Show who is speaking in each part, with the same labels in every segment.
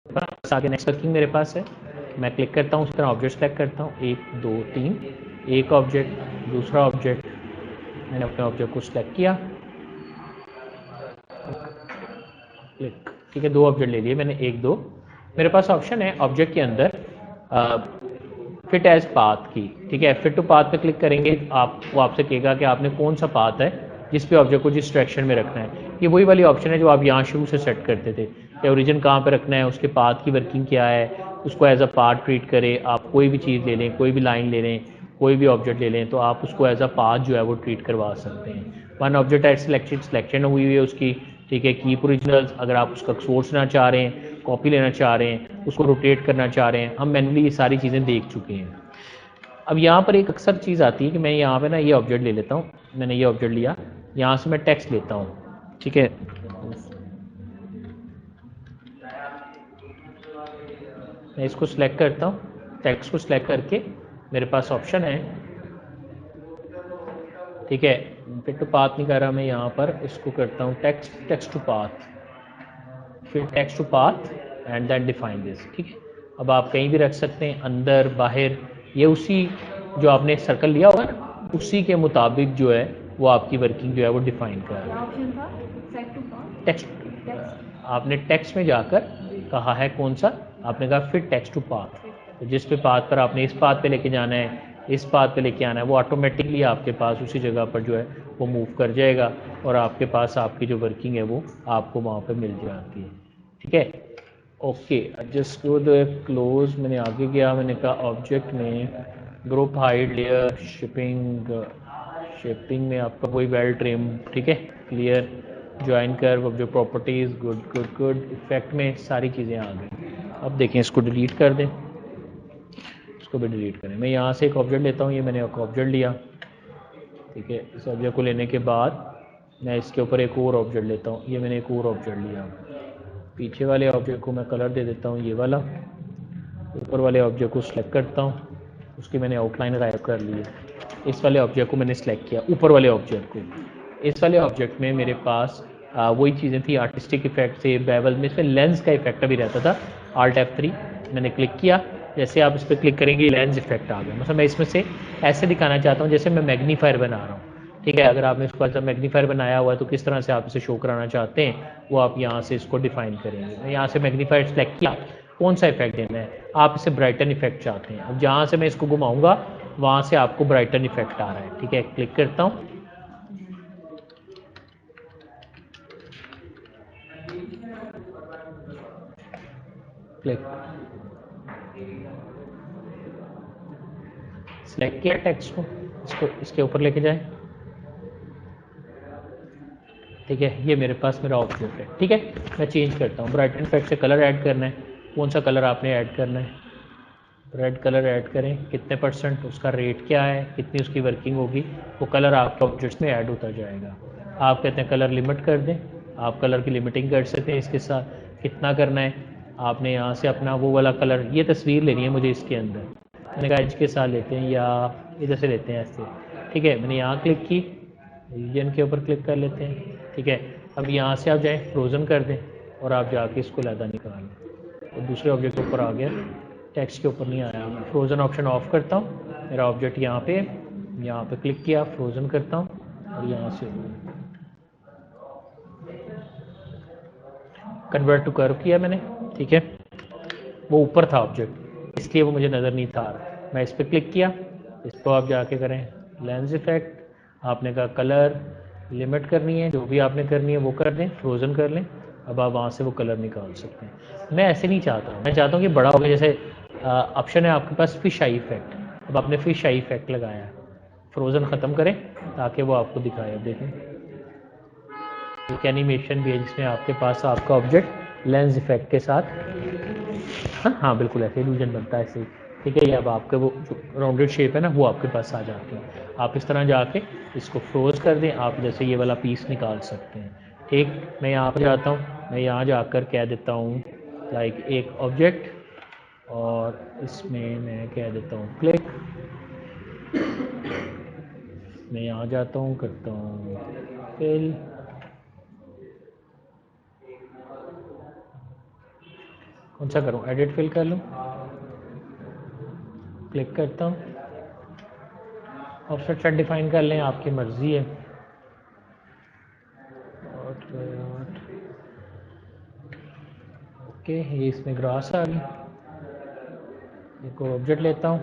Speaker 1: पास आगे next working मेरे पास है, मैं क्लिक करता हूँ, उस तरह ऑब्जेक्ट सेलेक्ट करता हूँ, 1 2 3, एक ऑब्जेक्ट, दूसरा ऑब्जेक्ट, मैंने अपने ऑब्जेक्ट को सिलेक्ट किया, क्लिक, ठीक है, 2 ऑब्जेक्ट ले लिए मैंने, 1 2। मेरे पास ऑप्शन है ऑब्जेक्ट के अंदर फिट एज पाथ की, ठीक है, फिट टू पाथ पे क्लिक करेंगे, वो आपसे कहेगा कि आपने कौन सा पाथ है जिस पे ऑब्जेक्ट को जिस डायरेक्शन में रखना है। ये वही वाली ऑप्शन है जो आप यहाँ शुरू से सेट करते थे कि ओरिजिन कहाँ पे रखना है, उसके पाथ की वर्किंग क्या है, उसको एज अ पाथ ट्रीट करें। आप कोई भी चीज़ ले लें, कोई भी लाइन ले लें, कोई भी ऑब्जेक्ट ले लें, तो आप उसको एज अ पाथ जो है वो ट्रीट करवा सकते हैं। वन ऑब्जेक्ट एज सिलेक्शन हुई हुई है उसकी, ठीक है, कीप ओरिजिनल्स, अगर आप उसका सोर्स लेना चाह रहे हैं, कॉपी लेना चाह रहे हैं, उसको रोटेट करना चाह रहे हैं, हम मैनुअली ये सारी चीज़ें देख चुके हैं। अब यहाँ पर एक अक्सर चीज़ आती है कि मैं यहाँ पे ना ये ऑब्जेक्ट ले लेता हूँ, मैंने ये ऑब्जेक्ट लिया, यहाँ से मैं टेक्स्ट लेता हूँ, ठीक है, मैं इसको सिलेक्ट करता हूँ, टेक्स्ट को सिलेक्ट करके मेरे पास ऑप्शन है, ठीक है, फिट टू पाथ नहीं कर रहा मैं, यहाँ पर इसको करता हूँ टेक्स्ट टू पाथ, फिर text to path and then define this, ठीक है। अब आप कहीं भी रख सकते हैं, अंदर बाहर, ये उसी जो आपने सर्कल लिया होगा ना, उसी के मुताबिक जो है वो आपकी वर्किंग जो है वो डिफाइन कर रहा है।
Speaker 2: ऑप्शन था सेट टू पाथ,
Speaker 1: टेक्स्ट, आपने टेक्स्ट में जाकर कहा है कौन सा, आपने कहा फिट टेक्स्ट टू पाथ, तो जिस पे पाथ पर आपने इस पाथ पे लेके जाना है, इस पाथ पे लेके आना है, वो ऑटोमेटिकली आपके पास उसी जगह पर जो है वो मूव कर जाएगा और आपके पास आपकी जो वर्किंग है वो आपको वहाँ पे मिल जाती है, ठीक है। Okay, just go the close, मैंने आगे गया, मैंने कहा ऑब्जेक्ट में ग्रुप हाइड लेयर शिपिंग में आपका कोई वेल ट्रिम, ठीक है, क्लियर, ज्वाइन कर्व, जो properties, good good good, effect में सारी चीज़ें आ गई। अब देखें, इसको डिलीट कर दें, इसको भी डिलीट करें। मैं यहाँ से एक ऑब्जेक्ट लेता हूँ, ये मैंने एक ऑब्जेक्ट लिया, ठीक है, इस ऑब्जेक्ट को लेने के बाद मैं इसके ऊपर एक और ऑब्जेक्ट लेता हूँ, ये मैंने एक और ऑब्जेक्ट लिया, पीछे वाले ऑब्जेक्ट को मैं कलर दे देता हूँ ये वाला, ऊपर वाले ऑब्जेक्ट को सिलेक्ट करता हूँ, उसकी मैंने आउटलाइन अराइव कर ली है, इस वाले ऑब्जेक्ट को मैंने सेलेक्ट किया, ऊपर वाले ऑब्जेक्ट को, इस वाले ऑब्जेक्ट में मेरे पास वही चीज़ें थी, आर्टिस्टिक इफेक्ट थे, बेवल में, इसमें लेंस का इफेक्ट भी रहता था। Alt F3 मैंने क्लिक किया, जैसे आप इस पर क्लिक करेंगे लेंस इफेक्ट आ गया, मतलब मैं इसमें से ऐसे दिखाना चाहता हूँ जैसे मैं मैग्नीफायर बना रहा हूँ, ठीक है, अगर आपने इसको ऐसा मैग्नीफायर बनाया हुआ है तो किस तरह से आप इसे शो कराना चाहते हैं वो आप यहाँ से इसको डिफाइन करेंगे। मैं यहाँ से मैग्नीफायर सेलेक्ट किया, कौन सा इफेक्ट देना है, आप इसे ब्राइटन इफेक्ट चाहते हैं, अब जहाँ से मैं इसको घुमाऊंगा वहाँ से आपको ब्राइटन इफेक्ट आ रहा है, ठीक है, क्लिक करता हूँ, क्लिक, सेलेक्ट किया टेक्स्ट को, इसको इसके ऊपर लेके जाए, ठीक है, ये मेरे पास मेरा ऑब्जेक्ट है, ठीक है। मैं चेंज करता हूँ, ब्राइटन इफेक्ट से कलर ऐड करना है, कौन सा कलर आपने ऐड करना है, रेड कलर ऐड करें, कितने परसेंट, उसका रेट क्या है, कितनी उसकी वर्किंग होगी, वो कलर आपके ऑब्जेक्ट्स में ऐड होता जाएगा। आप कहते हैं कलर लिमिट कर दें, आप कलर की लिमिटिंग कर सकते हैं, इसके साथ कितना करना है, आपने यहाँ से अपना वो वाला कलर, ये तस्वीर लेनी है मुझे इसके अंदर, मैंने कहा एज के साथ लेते हैं या इधर से लेते हैं ऐसे, ठीक है, मैंने यहाँ क्लिक की, रीजन के ऊपर क्लिक कर लेते हैं, ठीक है। अब यहाँ से आप जाएँ फ्रोज़न कर दें और आप जाके इसको लहदा निकालें, तो दूसरे ऑब्जेक्ट के ऊपर आ गया, टेक्स्ट के ऊपर नहीं आया। मैं फ्रोज़न ऑप्शन ऑफ करता हूँ, मेरा ऑब्जेक्ट यहाँ पे क्लिक किया, फ्रोज़न करता हूँ और यहाँ से कन्वर्ट टू कर्व किया मैंने, ठीक है, वो ऊपर था ऑब्जेक्ट इसलिए वो मुझे नज़र नहीं था आ रहा, मैं इस पर क्लिक किया, इस पर आप जाके करें लेंस इफेक्ट, आपने कहा कलर लिमिट करनी है, जो भी आपने करनी है वो कर दें, फ्रोज़न कर लें, अब आप वहाँ से वो कलर निकाल सकते हैं। मैं ऐसे नहीं चाहता हूँ, मैं चाहता हूँ कि बड़ा हो गया, जैसे ऑप्शन है आपके पास फिश आई इफेक्ट, अब आपने फिश आई इफेक्ट लगाया है, फ्रोज़न ख़त्म करें ताकि वो आपको दिखाए, अब देखें एक एनिमेशन भी है जिसमें आपके पास आपका ऑब्जेक्ट लेंस इफेक्ट के साथ, हाँ हाँ बिल्कुल ऐसे इल्यूजन बनता है ऐसे ही, ठीक है, ये अब आपके वो जो राउंडेड शेप है ना वो आपके पास आ जाती है, आप इस तरह जाके इसको फ्रोज कर दें, आप जैसे ये वाला पीस निकाल सकते हैं, ठीक। मैं यहाँ पर जाता हूँ, मैं यहाँ जाकर कह देता हूँ लाइक एक ऑब्जेक्ट और इसमें मैं कह देता हूँ क्लिक, मैं यहाँ जाता हूँ करता हूँ फिल, कौन सा करूँ, एडिट फिल कर लूँ, क्लिक करता हूँ, ऑफसेट सेट डिफाइन कर लें, आपकी मर्ज़ी है। ओके, ये इसमें ग्रास आ गई, एक ऑब्जेक्ट लेता हूँ,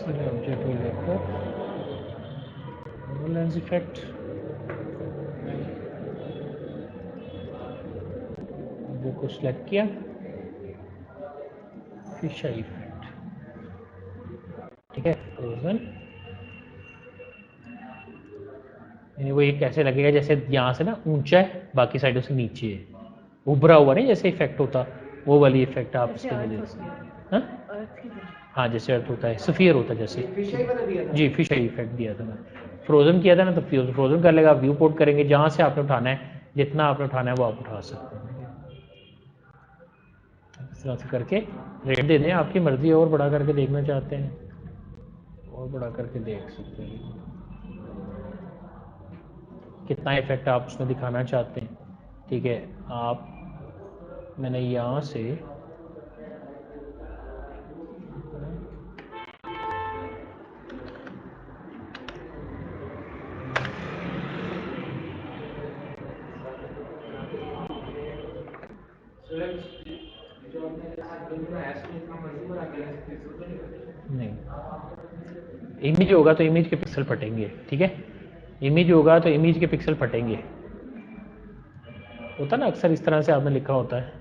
Speaker 1: ऑब्जेक्ट को लेकर लेंस इफेक्ट, ऑब्जेक्ट को सिलेक्ट किया, फिश आई इफेक्ट, ठीक है, फ्रोजन। वो ये कैसे लगेगा, जैसे यहाँ से ना ऊंचा है, बाकी साइडों से नीचे है, उभरा हुआ नहीं जैसे इफेक्ट होता, वो वाली इफेक्ट आप इसके लिए दे सकते हैं। हाँ, जैसे अर्थ होता है, सफियर होता है जैसे, जी फिश आई इफेक्ट दिया था मैंने, फ्रोजन किया था ना, तो फ्रोजन कर लेगा, व्यू पोर्ट करेंगे, जहाँ से आपने उठाना है, जितना आपने उठाना है वो आप उठा सकते हैं। इस तरह से करके रेट दे दें, आपकी मर्जी है, और बड़ा करके देखना चाहते हैं और बड़ा करके देख सकते हैं, कितना इफेक्ट आप उसमें दिखाना चाहते हैं। ठीक है, आप मैंने यहाँ से नहीं, इमेज होगा तो इमेज के पिक्सल फटेंगे, ठीक है, इमेज होगा तो इमेज के पिक्सल फटेंगे, होता ना अक्सर इस तरह से आपने लिखा होता है।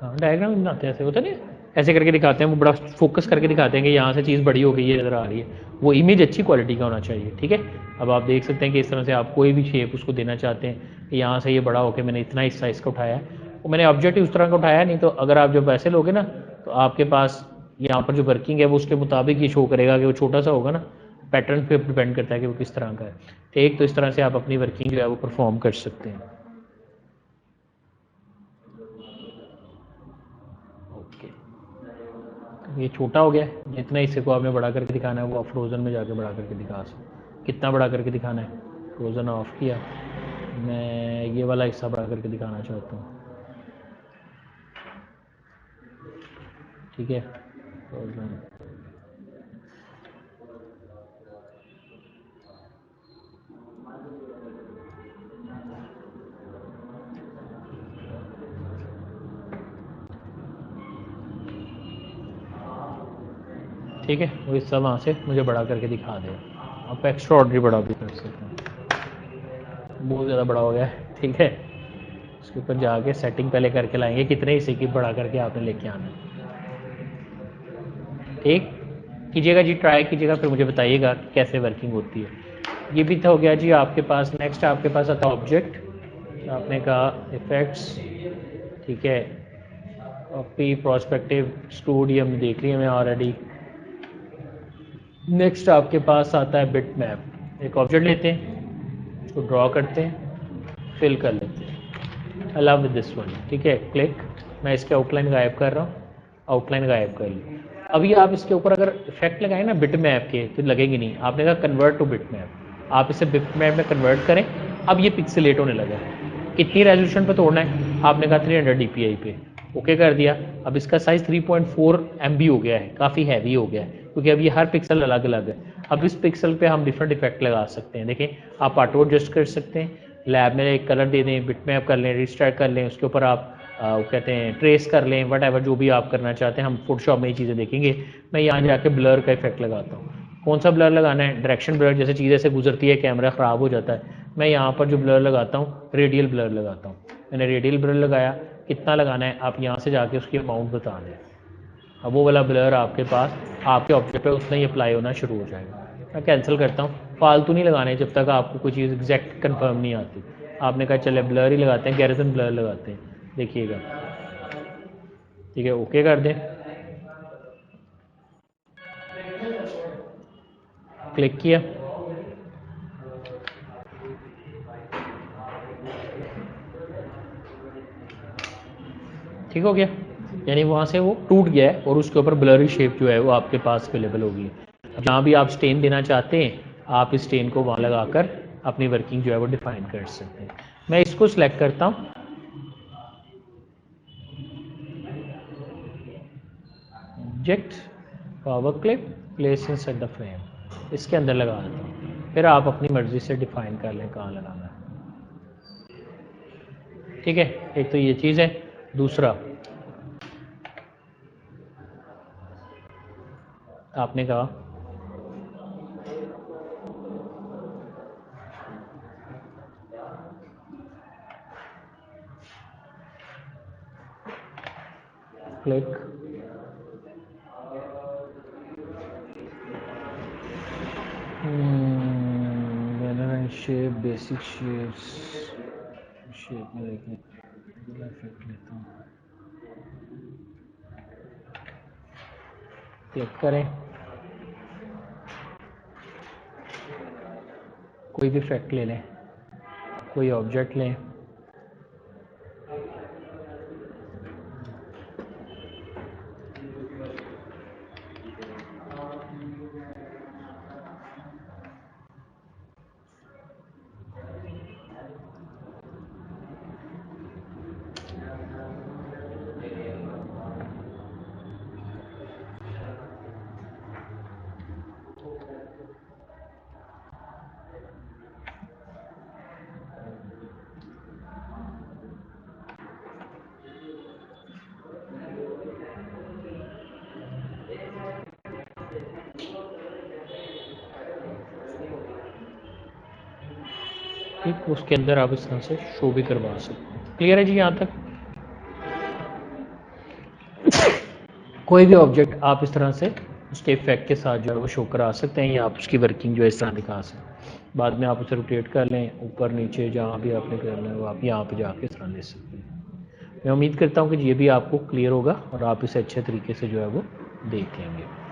Speaker 1: हाँ, डायग्राम बनाते हैं ऐसे, होता नहीं, ऐसे करके दिखाते हैं, वो बड़ा फोकस करके दिखाते हैं कि यहाँ से चीज़ बड़ी हो गई है, नज़र आ रही है, वो इमेज अच्छी क्वालिटी का होना चाहिए, ठीक है। अब आप देख सकते हैं कि इस तरह से आप कोई भी शेप उसको देना चाहते हैं कि यहाँ से ये बड़ा होकर मैंने इतना हिस्सा इसका उठाया है, वो मैंने ऑब्जेक्ट उस तरह का उठाया नहीं, तो अगर आप जब ऐसे लोगे ना, तो आपके पास यहाँ पर जो वर्किंग है वो उसके मुताबिक ही शो करेगा कि वो छोटा सा होगा ना, पैटर्न पे डिपेंड करता है कि वो किस तरह का है। ठीक, तो इस तरह से आप अपनी वर्किंग जो है वो परफॉर्म कर सकते हैं। ओके, ये छोटा हो गया, जितना हिस्से को आपने बड़ा करके दिखाना है वो आप फ्रोज़न में जाके बड़ा करके दिखा सकते। कितना बड़ा करके दिखाना है, फ्रोज़न ऑफ किया, मैं ये वाला हिस्सा बड़ा करके दिखाना चाहता हूँ, ठीक है, फ्रोज़न। ठीक है, वो हिस्सा वहाँ से मुझे बड़ा करके दिखा दे, आप एक्स्ट्रा ऑर्डरी बड़ा भी कर सकते हैं, बहुत ज़्यादा बड़ा हो गया है, ठीक है। उसके ऊपर जाके सेटिंग पहले करके लाएंगे कितने हिस्से की बड़ा करके आपने लेके आना है, ठीक, कीजिएगा जी, ट्राई कीजिएगा, फिर मुझे बताइएगा कैसे वर्किंग होती है। ये भी तो हो गया जी आपके पास। नेक्स्ट आपके पास आता ऑब्जेक्ट, आपने कहा इफेक्ट्स, ठीक है, कॉपी, प्रोस्पेक्टिव, एक्सट्रूड, ये हमने देख लिया मैं ऑलरेडी। नेक्स्ट आपके पास आता है बिट मैप। एक ऑब्जेक्ट लेते हैं, उसको ड्रॉ करते हैं, फिल कर लेते हैं, अलाउ विद दिस वन, ठीक है, क्लिक, मैं इसके आउटलाइन गायब कर रहा हूँ, आउटलाइन गायब कर ली। अभी आप इसके ऊपर अगर इफेक्ट लगाए ना बिट मैप के, तो लगेगी नहीं, आपने कहा कन्वर्ट टू बिट मैप, आप इसे बिट मैप में कन्वर्ट करें। अब ये पिक्सेलेट होने लगा है, कितनी रेजोल्यूशन पे तोड़ना है, आपने कहा 300 DPI पे, ओके कर दिया। अब इसका साइज़ 3.4 MB हो गया है, काफ़ी हैवी हो गया है, क्योंकि अब ये हर पिक्सल अलग अलग है। अब इस पिक्सल पे हम डिफरेंट इफेक्ट लगा सकते हैं, देखें, आप ऑटो एडजस्ट कर सकते हैं, लैब में एक कलर दे दें, बिट मैप कर लें, रिस्टार्ट कर लें, उसके ऊपर आप वो कहते हैं ट्रेस कर लें, वट एवर जो भी आप करना चाहते हैं, हम फोटोशॉप में ये चीज़ें देखेंगे। मैं यहाँ जाके ब्लर का इफेक्ट लगाता हूँ, कौन सा ब्लर लगाना है, डायरेक्शन ब्लर, जैसे चीज़ ऐसे गुजरती है कैमरा ख़राब हो जाता है, मैं यहाँ पर जो ब्लर लगाता हूँ रेडियल ब्लर लगाता हूँ, मैंने रेडियल ब्लर लगाया, कितना लगाना है आप यहाँ से जाके उसकी अमाउंट बता दें, अब वो वाला ब्लर आपके पास आपके ऑब्जेक्ट पे उतना ही अप्लाई होना शुरू हो जाएगा। मैं कैंसिल करता हूँ, फालतू नहीं लगाने जब तक आपको कोई चीज़ एग्जैक्ट कंफर्म नहीं आती। आपने कहा चले ब्लर ही लगाते हैं, गैरिजन ब्लर लगाते हैं, देखिएगा, ठीक है, ओके कर दें, क्लिक किया, ठीक हो गया, यानी वहाँ से वो टूट गया है और उसके ऊपर ब्लरी शेप जो है वो आपके पास अवेलेबल होगी। जहाँ भी आप स्टेन देना चाहते हैं आप इस स्टेन को वहाँ लगाकर अपनी वर्किंग जो है वो डिफाइन कर सकते हैं। मैं इसको सिलेक्ट करता हूँ, object, power clip, place inside the frame, इसके अंदर लगा देता हूँ, फिर आप अपनी मर्जी से डिफाइन कर लें कहाँ लगाना है। ठीक है, एक तो ये चीज़ है। दूसरा, आपने कहा click, shape, basic shapes, shape में देखिए इफेक्ट लेता हूँ, क्लिक करें, कोई भी इफेक्ट ले लें, कोई ऑब्जेक्ट लें, ठीक, उसके अंदर आप इस तरह से शो भी करवा सकते हैं। क्लियर है जी यहाँ तक? कोई भी ऑब्जेक्ट आप इस तरह से उसके इफेक्ट के साथ जो है वो शो करा सकते हैं, या आप उसकी वर्किंग जो है इस तरह दिखा सकते हैं। बाद में आप उसे रोटेट कर लें, ऊपर नीचे जहाँ भी आपने करना है वो आप यहाँ पे जाके इस तरह ले सकते हैं। मैं उम्मीद करता हूँ कि ये भी आपको क्लियर होगा और आप इसे अच्छे तरीके से जो है वो देख लेंगे।